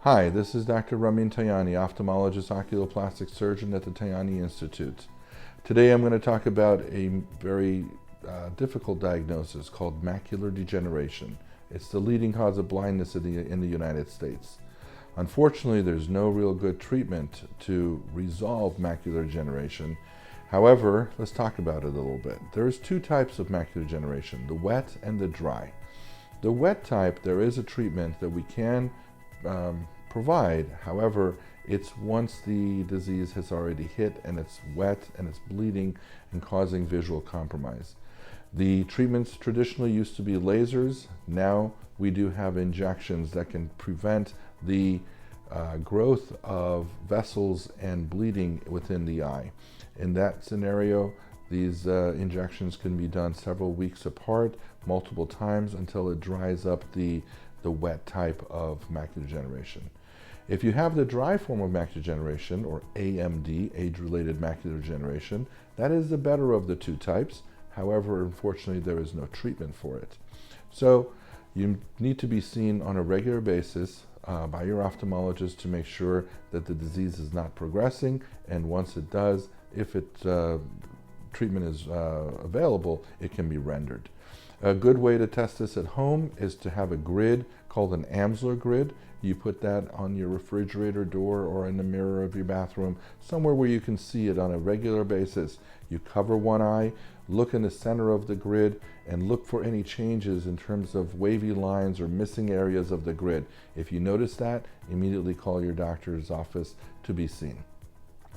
Hi, this is Dr. Tayani, ophthalmologist, oculoplastic surgeon at the Tayani Institute. Today I'm going to talk about a very difficult diagnosis called macular degeneration. It's the leading cause of blindness in the United States. Unfortunately, there's no real good treatment to resolve macular degeneration. However, let's talk about it a little bit. There's two types of macular degeneration, the wet and the dry. The wet type, there is a treatment that we can provide. However, it's once the disease has already hit and it's wet and it's bleeding and causing visual compromise. The treatments traditionally used to be lasers. Now we do have injections that can prevent the growth of vessels and bleeding within the eye. In that scenario, these injections can be done several weeks apart, multiple times, until it dries up the wet type of macular degeneration. If you have the dry form of macular degeneration, or AMD, age-related macular degeneration, that is the better of the two types. However, unfortunately, there is no treatment for it. So you need to be seen on a regular basis by your ophthalmologist to make sure that the disease is not progressing, and once it does, if treatment is available, it can be rendered. A good way to test this at home is to have a grid called an Amsler grid. You put that on your refrigerator door or in the mirror of your bathroom, somewhere where you can see it on a regular basis. You cover one eye, look in the center of the grid, and look for any changes in terms of wavy lines or missing areas of the grid. If you notice that, immediately call your doctor's office to be seen.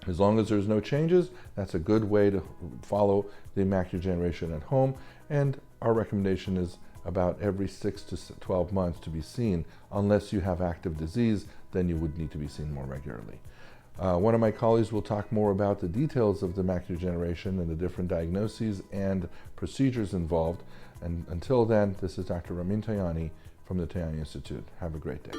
As long as there's no changes, that's a good way to follow the macular degeneration at home, and our recommendation is about every 6 to 12 months to be seen. Unless you have active disease, then you would need to be seen more regularly. One of my colleagues will talk more about the details of the macular degeneration and the different diagnoses and procedures involved. And until then, this is Dr. Tayani from the Tayani Institute. Have a great day.